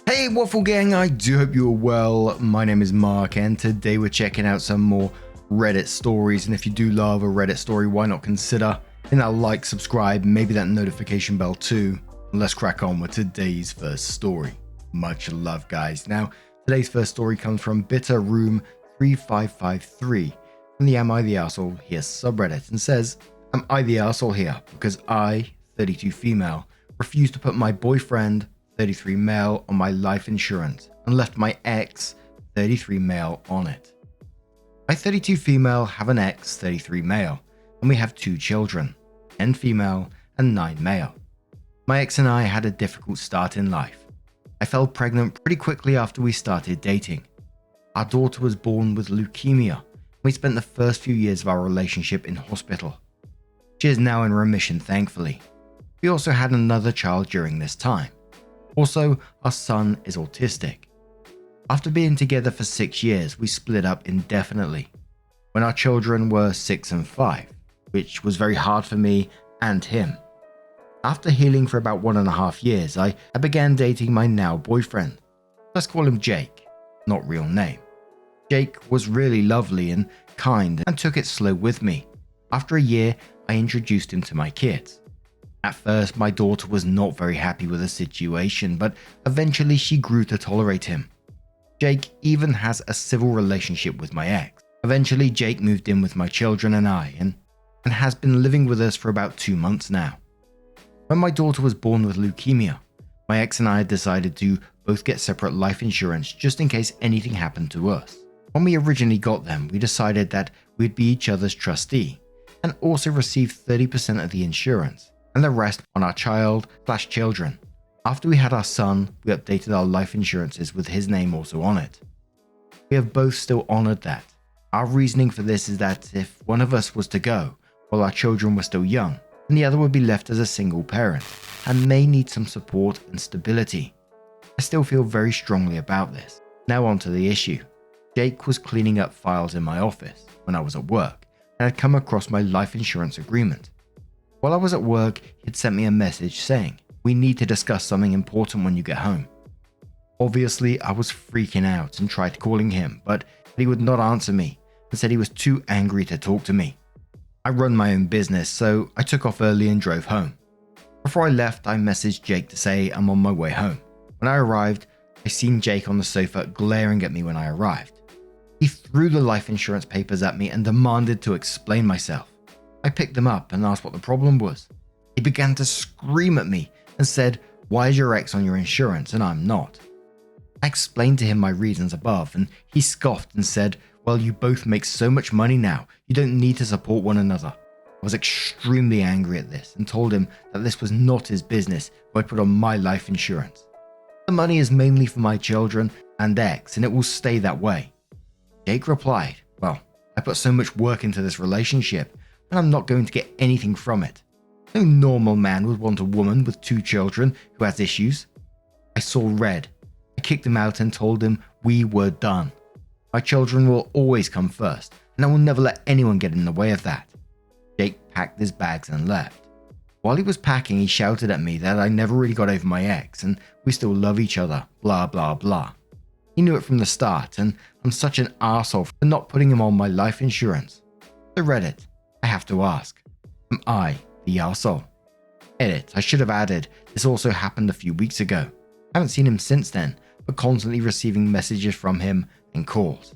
Hey Waffle Gang, I do hope you're well. My name is Mark and today we're checking out some more Reddit stories, and if you do love a Reddit story, why not consider hitting that like, subscribe, maybe that notification bell too. And let's crack on with today's first story. Much love guys. Now, today's first story comes from Bitter Room 3553 from the Am I the Arsehole Here subreddit and says, Am I the arsehole here because I, 32 female, refused to put my boyfriend 33 male on my life insurance and left my ex 33 male on it. My 32 female have an ex 33 male and we have 2 children, 10 female and 9 male. My ex and I had a difficult start in life. I fell pregnant pretty quickly after we started dating. Our daughter was born with leukemia and we spent the first few years of our relationship in hospital. She is now in remission thankfully. We also had another child during this time. Also, our son is autistic. After being together for 6 years, we split up indefinitely when our children were 6 and 5, which was very hard for me and him. After healing for about 1.5 years, I began dating my now boyfriend. Let's call him Jake, not real name. Jake was really lovely and kind and took it slow with me. After a year, I introduced him to my kids. At first, my daughter was not very happy with the situation, but eventually she grew to tolerate him. Jake even has a civil relationship with my ex. Eventually, Jake moved in with my children and I, and has been living with us for about 2 months now. When my daughter was born with leukemia, my ex and I decided to both get separate life insurance just in case anything happened to us. When we originally got them, we decided that we'd be each other's trustee, and also receive 30% of the insurance, and the rest on our child/children. After we had our son, we updated our life insurances with his name also on it. We have both still honored that. Our reasoning for this is that if one of us was to go while our children were still young, then the other would be left as a single parent and may need some support and stability. I still feel very strongly about this. Now on to the issue. Jake was cleaning up files in my office when I was at work and had come across my life insurance agreement. While I was at work, he had sent me a message saying, "We need to discuss something important when you get home." Obviously, I was freaking out and tried calling him, but he would not answer me and said he was too angry to talk to me. I run my own business, so I took off early and drove home. Before I left, I messaged Jake to say I'm on my way home. When I arrived, I seen Jake on the sofa glaring at me when I arrived. He threw the life insurance papers at me and demanded to explain myself. I picked them up and asked what the problem was. He began to scream at me and said, "Why is your ex on your insurance and I'm not?" I explained to him my reasons above and he scoffed and said, "Well, you both make so much money now, you don't need to support one another." I was extremely angry at this and told him that this was not his business who I'd put on my life insurance. The money is mainly for my children and ex and it will stay that way. Jake replied, "Well, I put so much work into this relationship and I'm not going to get anything from it. No normal man would want a woman with 2 children who has issues." I saw red. I kicked him out and told him we were done. My children will always come first, and I will never let anyone get in the way of that. Jake packed his bags and left. While he was packing, he shouted at me that I never really got over my ex and we still love each other, blah blah blah. He knew it from the start, and I'm such an arsehole for not putting him on my life insurance. So Reddit, I have to ask, am I the arsehole? Edit, I should have added, this also happened a few weeks ago. I haven't seen him since then, but constantly receiving messages from him and calls.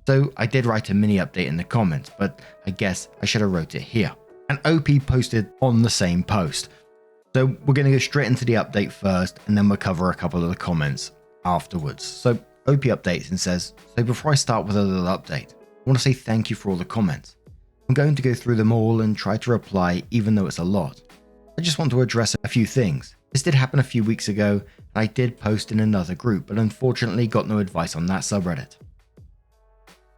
So I did write a mini update in the comments, but I guess I should have wrote it here. And OP posted on the same post. So we're going to go straight into the update first, and then we'll cover a couple of the comments afterwards. So OP updates and says, "So before I start with a little update, I want to say thank you for all the comments. I'm going to go through them all and try to reply even though it's a lot. I just want to address a few things. This did happen a few weeks ago and I did post in another group, but unfortunately got no advice on that subreddit.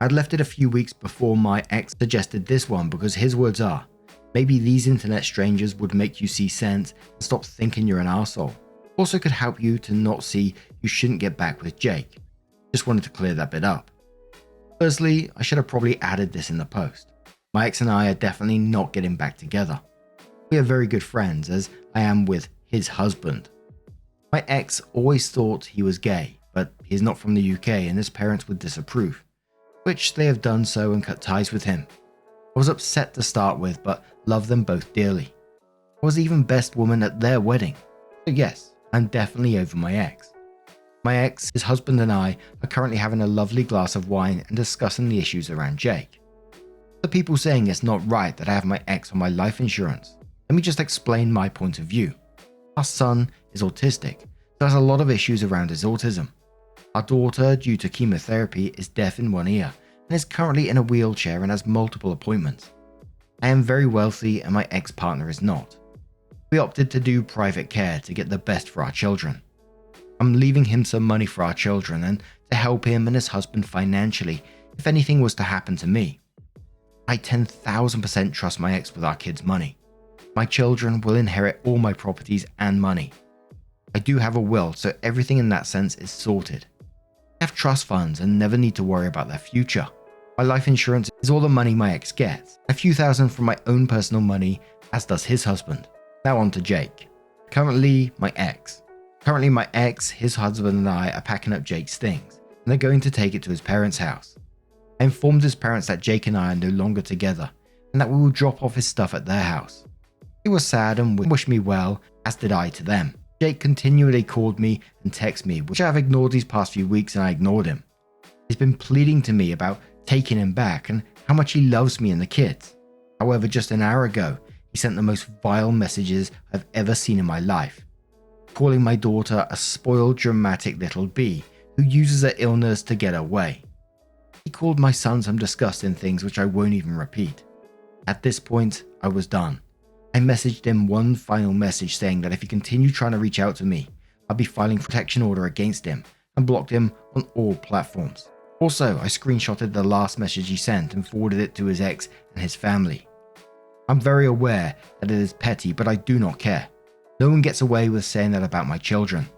I'd left it a few weeks before my ex suggested this one because his words are, maybe these internet strangers would make you see sense and stop thinking you're an arsehole. Also could help you to not see you shouldn't get back with Jake. Just wanted to clear that bit up. Firstly, I should have probably added this in the post. My ex and I are definitely not getting back together. We are very good friends as I am with his husband. My ex always thought he was gay, but he is not from the UK and his parents would disapprove, which they have done so and cut ties with him. I was upset to start with, but loved them both dearly. I was even best woman at their wedding. So yes, I'm definitely over my ex. My ex, his husband and I are currently having a lovely glass of wine and discussing the issues around Jake. The people saying it's not right that I have my ex on my life insurance. Let me just explain my point of view. Our son is autistic, so has a lot of issues around his autism. Our daughter, due to chemotherapy, is deaf in one ear and is currently in a wheelchair and has multiple appointments. I am very wealthy and my ex-partner is not. We opted to do private care to get the best for our children. I'm leaving him some money for our children and to help him and his husband financially if anything was to happen to me. I 10,000% trust my ex with our kids' money. My children will inherit all my properties and money. I do have a will, so everything in that sense is sorted. I have trust funds and never need to worry about their future. My life insurance is all the money my ex gets, a few thousand from my own personal money, as does his husband. Now on to Jake. Currently my ex, his husband and I are packing up Jake's things, and they're going to take it to his parents' house. I informed his parents that Jake and I are no longer together, and that we will drop off his stuff at their house. He was sad and wished me well, as did I to them. Jake continually called me and texted me, which I have ignored these past few weeks, and I ignored him. He's been pleading to me about taking him back and how much he loves me and the kids. However, just an hour ago, he sent the most vile messages I've ever seen in my life, calling my daughter a spoiled, dramatic little bee who uses her illness to get her way. He called my son some disgusting things which I won't even repeat. At this point, I was done. I messaged him one final message saying that if he continued trying to reach out to me, I'd be filing a protection order against him and blocked him on all platforms. Also, I screenshotted the last message he sent and forwarded it to his ex and his family. I'm very aware that it is petty, but I do not care. No one gets away with saying that about my children.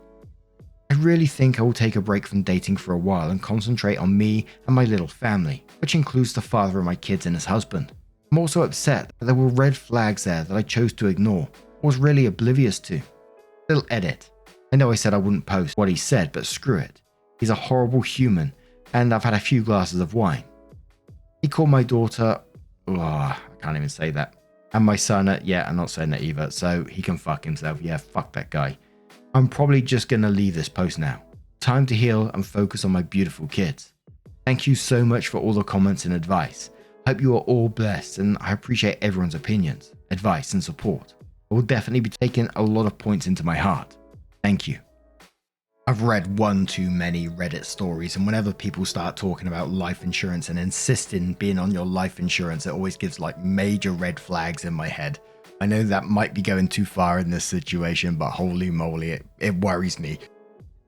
I really think I will take a break from dating for a while and concentrate on me and my little family, which includes the father of my kids and his husband. I'm also upset that there were red flags there that I chose to ignore, or was really oblivious to. Little edit. I know I said I wouldn't post what he said, but screw it. He's a horrible human, and I've had a few glasses of wine. He called my daughter, I can't even say that, and my son, I'm not saying that either, so he can fuck himself. Yeah, fuck that guy. I'm probably just gonna leave this post now. Time to heal and focus on my beautiful kids. Thank you so much for all the comments and advice. I hope you are all blessed, and I appreciate everyone's opinions, advice, and support. I will definitely be taking a lot of points into my heart. Thank you. I've read one too many Reddit stories, and whenever people start talking about life insurance and insisting being on your life insurance, it always gives like major red flags in my head. I know that might be going too far in this situation, but holy moly, it worries me.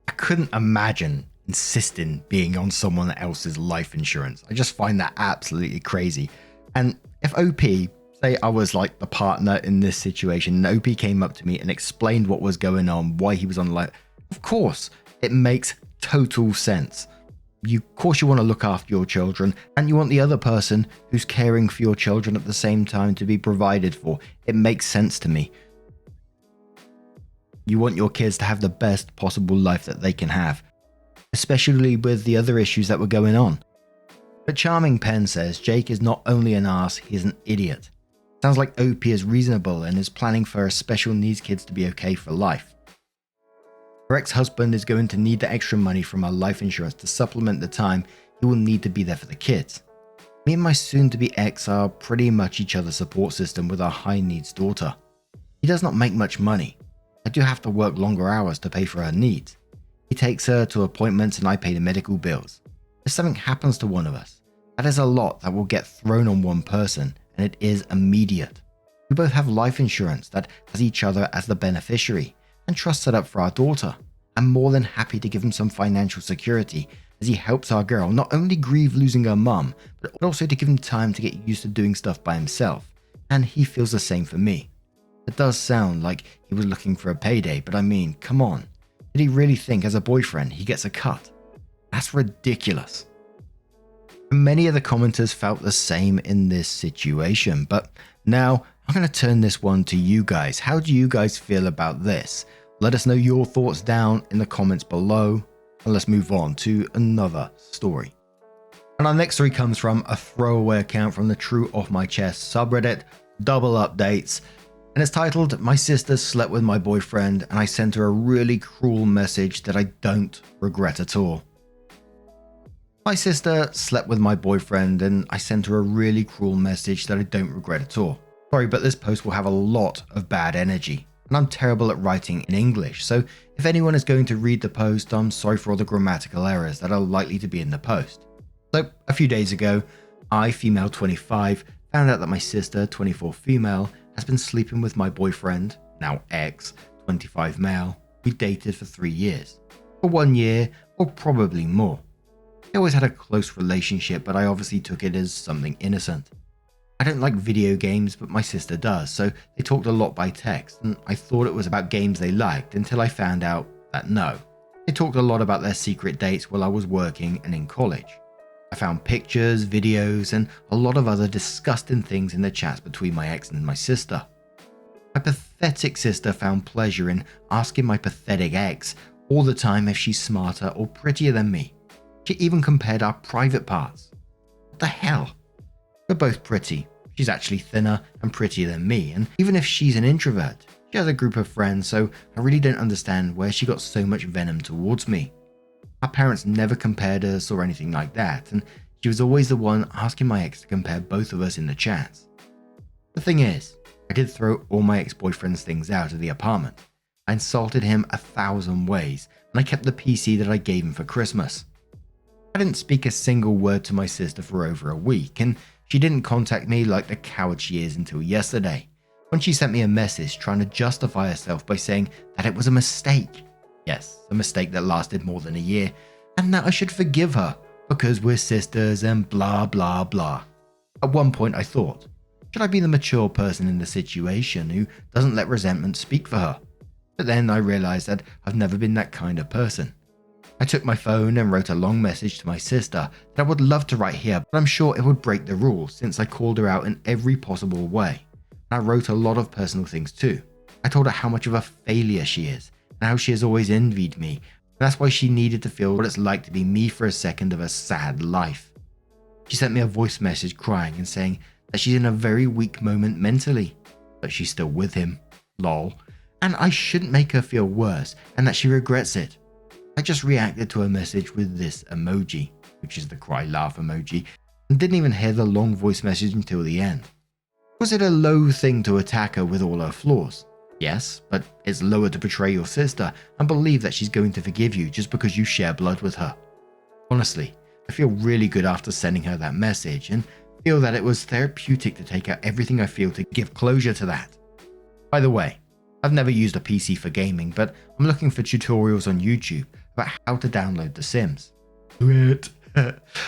I couldn't imagine insisting being on someone else's life insurance. I just find that absolutely crazy. And if OP, say I was like the partner in this situation, and OP came up to me and explained what was going on, why he was on life, of course, it makes total sense. Of course you want to look after your children, and you want the other person who's caring for your children at the same time to be provided for. It makes sense to me. You want your kids to have the best possible life that they can have, especially with the other issues that were going on. But Charming Pen says Jake is not only an arse, he is an idiot. Sounds like OP is reasonable and is planning for her special needs kids to be okay for life. Her ex-husband is going to need the extra money from our life insurance to supplement the time he will need to be there for the kids. Me and my soon-to-be ex are pretty much each other's support system with our high-needs daughter. He does not make much money. I do have to work longer hours to pay for her needs. He takes her to appointments and I pay the medical bills. If something happens to one of us, that is a lot that will get thrown on one person, and it is immediate. We both have life insurance that has each other as the beneficiary, and trust set up for our daughter. I'm more than happy to give him some financial security as he helps our girl not only grieve losing her mum, but also to give him time to get used to doing stuff by himself, and he feels the same for me. It does sound like he was looking for a payday, but I mean, come on. Did he really think as a boyfriend he gets a cut? That's ridiculous. Many of the commenters felt the same in this situation, but now I'm going to turn this one to you guys. How do you guys feel about this? Let us know your thoughts down in the comments below, and let's move on to another story. And our next story comes from a throwaway account from the True Off My Chest subreddit, Double Updates, and it's titled, "My sister slept with my boyfriend and I sent her a really cruel message that I don't regret at all." My sister slept with my boyfriend and I sent her a really cruel message that I don't regret at all. Sorry, but this post will have a lot of bad energy, and I'm terrible at writing in English, so if anyone is going to read the post, I'm sorry for all the grammatical errors that are likely to be in the post. So, a few days ago, I, female 25, found out that my sister, 24 female, has been sleeping with my boyfriend, now ex, 25 male. We dated for 3 years. For 1 year, or probably more. We always had a close relationship, but I obviously took it as something innocent. I don't like video games, but my sister does, so they talked a lot by text, and I thought it was about games they liked until I found out that no. They talked a lot about their secret dates while I was working and in college. I found pictures, videos, and a lot of other disgusting things in the chats between my ex and my sister. My pathetic sister found pleasure in asking my pathetic ex all the time if she's smarter or prettier than me. She even compared our private parts. What the hell? We're both pretty. She's actually thinner and prettier than me, and even if she's an introvert, she has a group of friends, so I really don't understand where she got so much venom towards me. Our parents never compared us or anything like that, and she was always the one asking my ex to compare both of us in the chats. The thing is, I did throw all my ex-boyfriend's things out of the apartment. I insulted him 1,000 ways, and I kept the PC that I gave him for Christmas. I didn't speak a single word to my sister for over a week, and she didn't contact me like the coward she is until yesterday, when she sent me a message trying to justify herself by saying that it was a mistake. Yes, a mistake that lasted more than a year, and that I should forgive her because we're sisters and blah blah blah. At one point I thought, should I be the mature person in the situation who doesn't let resentment speak for her? But then I realized that I've never been that kind of person. I took my phone and wrote a long message to my sister that I would love to write here, but I'm sure it would break the rules since I called her out in every possible way. And I wrote a lot of personal things too. I told her how much of a failure she is, and how she has always envied me, and that's why she needed to feel what it's like to be me for a second of a sad life. She sent me a voice message crying and saying that she's in a very weak moment mentally, but she's still with him, lol, and I shouldn't make her feel worse and that she regrets it. I just reacted to her message with this emoji, which is the cry laugh emoji, and didn't even hear the long voice message until the end. Was it a low thing to attack her with all her flaws? Yes, but it's lower to betray your sister and believe that she's going to forgive you just because you share blood with her. Honestly, I feel really good after sending her that message and feel that it was therapeutic to take out everything I feel to give closure to that. By the way, I've never used a PC for gaming, but I'm looking for tutorials on YouTube about how to download The Sims. Do it.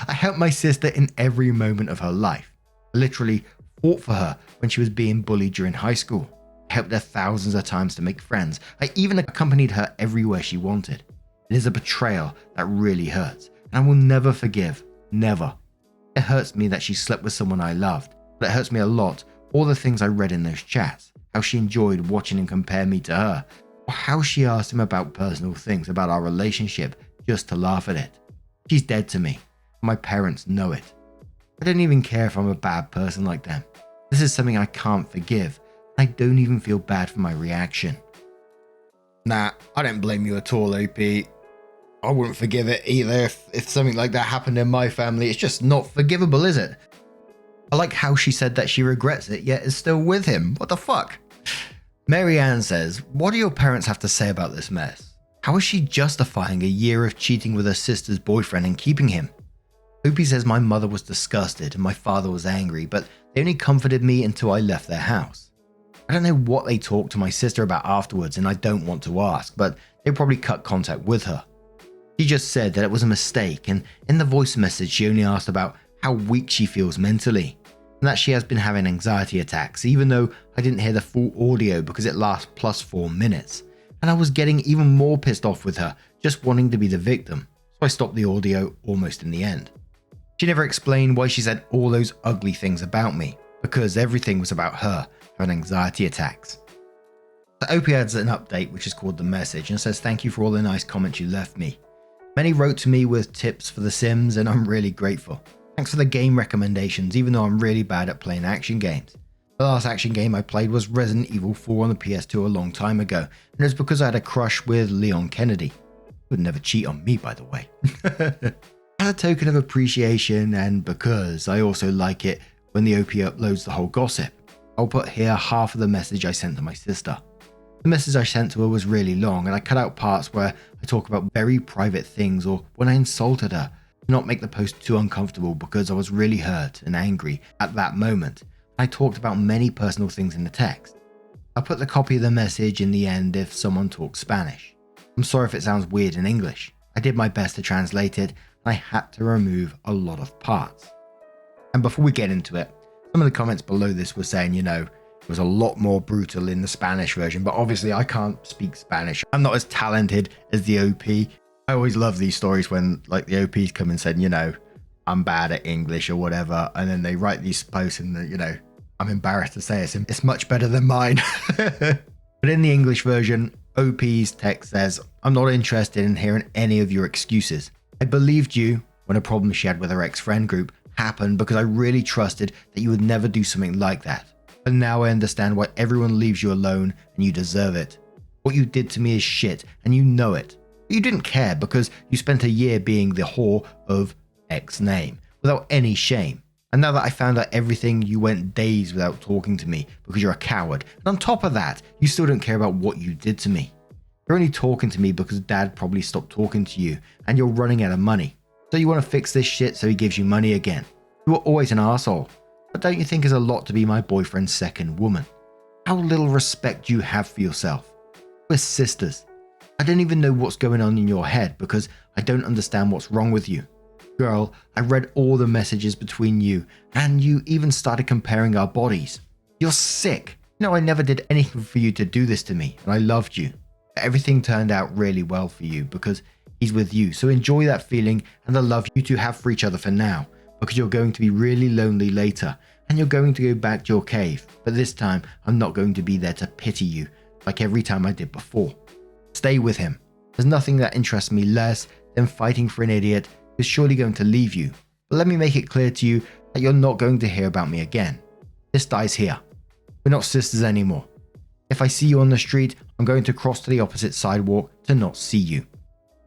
I helped my sister in every moment of her life. I literally fought for her when she was being bullied during high school. I helped her thousands of times to make friends. I even accompanied her everywhere she wanted. It is a betrayal that really hurts, and I will never forgive. Never. It hurts me that she slept with someone I loved, but it hurts me a lot all the things I read in those chats, how she enjoyed watching him compare me to her, or how she asked him about personal things about our relationship just to laugh at it. She's dead to me, and my parents know it. I don't even care if I'm a bad person like them. This is something I can't forgive. I don't even feel bad for my reaction. Nah, I don't blame you at all, OP. I wouldn't forgive it either if something like that happened in my family. It's just not forgivable, is it? I like how she said that she regrets it, yet is still with him. What the fuck? Mary Ann says, what do your parents have to say about this mess? How is she justifying a year of cheating with her sister's boyfriend and keeping him? Opie says my mother was disgusted and my father was angry, but they only comforted me until I left their house. I don't know what they talked to my sister about afterwards, and I don't want to ask, but they probably cut contact with her. She just said that it was a mistake, and in the voice message she only asked about how weak she feels mentally, and that she has been having anxiety attacks, even though I didn't hear the full audio because it lasts plus 4 minutes, and I was getting even more pissed off with her, just wanting to be the victim, so I stopped the audio almost in the end. She never explained why she said all those ugly things about me, because everything was about her having anxiety attacks. So OP adds an update which is called The Message and says, "Thank you for all the nice comments you left me. Many wrote to me with tips for The Sims and I'm really grateful. Thanks for the game recommendations even though I'm really bad at playing action games. The last action game I played was Resident Evil 4 on the PS2 a long time ago, and it was because I had a crush with Leon Kennedy. He would never cheat on me, by the way. As a token of appreciation, and because I also like it when the OP uploads the whole gossip, I'll put here half of the message I sent to my sister. The message I sent to her was really long, and I cut out parts where I talk about very private things or when I insulted her, to not make the post too uncomfortable because I was really hurt and angry at that moment. I talked about many personal things in the text. I'll put the copy of the message in the end if someone talks Spanish. I'm sorry if it sounds weird in English. I did my best to translate it, and I had to remove a lot of parts." And before we get into it, some of the comments below this were saying, it was a lot more brutal in the Spanish version, but obviously I can't speak Spanish. I'm not as talented as the OP. I always love these stories when the OPs come and said, I'm bad at English or whatever, and then they write these posts and I'm embarrassed to say it's much better than mine. But in the English version, OP's text says, "I'm not interested in hearing any of your excuses. I believed you when a problem she had with her ex-friend group happened because I really trusted that you would never do something like that. But now I understand why everyone leaves you alone and you deserve it. What you did to me is shit and you know it. But you didn't care because you spent a year being the whore of X name without any shame. And now that I found out everything, you went days without talking to me because you're a coward. And on top of that, you still don't care about what you did to me. You're only talking to me because dad probably stopped talking to you and you're running out of money. So you want to fix this shit so he gives you money again. You were always an asshole. But don't you think it's a lot to be my boyfriend's second woman? How little respect do you have for yourself? We're sisters. I don't even know what's going on in your head because I don't understand what's wrong with you. Girl, I read all the messages between you, and you even started comparing our bodies. You're sick. I never did anything for you to do this to me, and I loved you. Everything turned out really well for you because he's with you, so enjoy that feeling and the love you two have for each other for now, because you're going to be really lonely later, and you're going to go back to your cave, but this time I'm not going to be there to pity you, like every time I did before. Stay with him. There's nothing that interests me less than fighting for an idiot is surely going to leave you, but let me make it clear to you that you're not going to hear about me again. This dies here. We're not sisters anymore. If I see you on the street, I'm going to cross to the opposite sidewalk to not see you."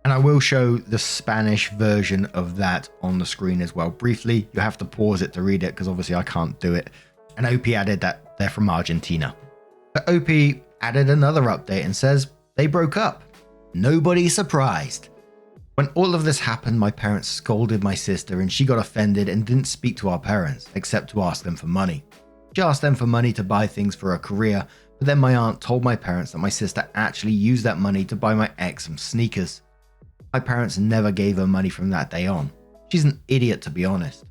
And I will show the Spanish version of that on the screen as well. Briefly, you have to pause it to read it because obviously I can't do it. And OP added that they're from Argentina. But OP added another update and says they broke up. Nobody's surprised. When all of this happened, my parents scolded my sister and she got offended and didn't speak to our parents, except to ask them for money. She asked them for money to buy things for her career, but then my aunt told my parents that my sister actually used that money to buy my ex some sneakers. My parents never gave her money from that day on. She's an idiot, to be honest.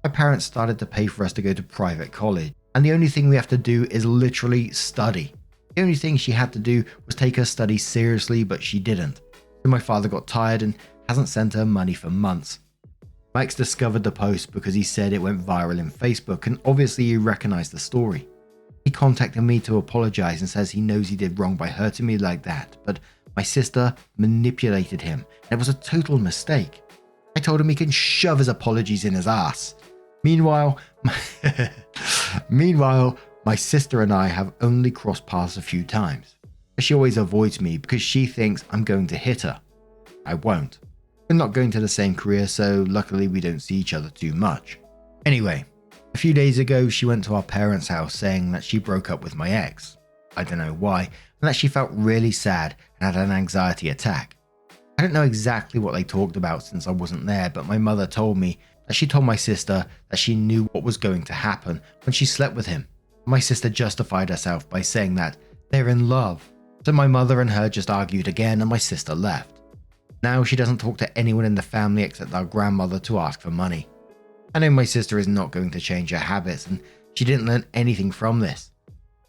My parents started to pay for us to go to private college, and the only thing we have to do is literally study. The only thing she had to do was take her studies seriously, but she didn't. So my father got tired and hasn't sent her money for months. My ex discovered the post because he said it went viral in Facebook, and obviously he recognized the story. He contacted me to apologize and says he knows he did wrong by hurting me like that, but my sister manipulated him and it was a total mistake. I told him he can shove his apologies in his ass. Meanwhile, my sister and I have only crossed paths a few times. She always avoids me because she thinks I'm going to hit her. I won't. We're not going to the same career, so luckily we don't see each other too much. Anyway, a few days ago she went to our parents' house saying that she broke up with my ex. I don't know why, and that she felt really sad and had an anxiety attack. I don't know exactly what they talked about since I wasn't there, but my mother told me that she told my sister that she knew what was going to happen when she slept with him. My sister justified herself by saying that they're in love. So my mother and her just argued again and my sister left. Now she doesn't talk to anyone in the family except our grandmother to ask for money. I know my sister is not going to change her habits and she didn't learn anything from this.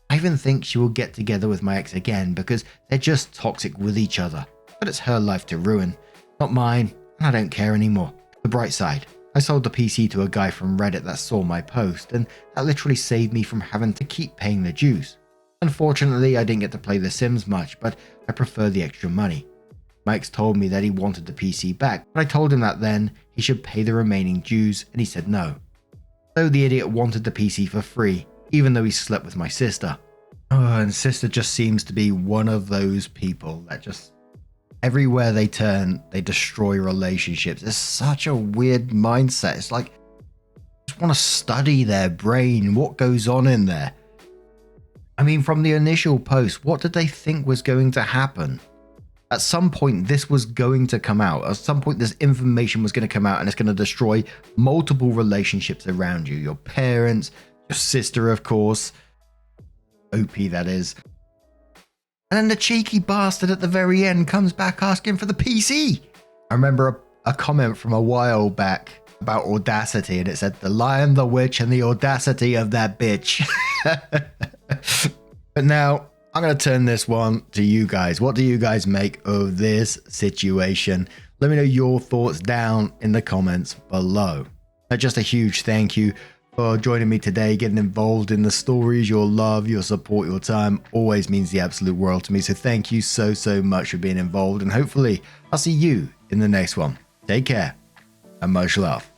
I even think she will get together with my ex again because they're just toxic with each other. But it's her life to ruin, not mine, and I don't care anymore. The bright side, I sold the PC to a guy from Reddit that saw my post, and that literally saved me from having to keep paying the dues. Unfortunately, I didn't get to play The Sims much, but I prefer the extra money. My ex told me that he wanted the PC back, but I told him that then he should pay the remaining dues, and he said no. So the idiot wanted the PC for free, even though he slept with my sister. Oh, and sister just seems to be one of those people that just, everywhere they turn, they destroy relationships. It's such a weird mindset. It's like, I just want to study their brain, what goes on in there. I mean, from the initial post, what did they think was going to happen? At some point, this was going to come out. At some point, this information was going to come out, and it's going to destroy multiple relationships around you. Your parents, your sister, of course. OP, that is. And then the cheeky bastard at the very end comes back asking for the PC. I remember a comment from a while back about Audacity, and it said, "The Lion, the Witch, and the audacity of that bitch." But now, I'm going to turn this one to you guys. What do you guys make of this situation? Let me know your thoughts down in the comments below. Just a huge thank you for joining me today, getting involved in the stories. Your love, your support, your time always means the absolute world to me. So thank you so much for being involved, and hopefully I'll see you in the next one. Take care and much love.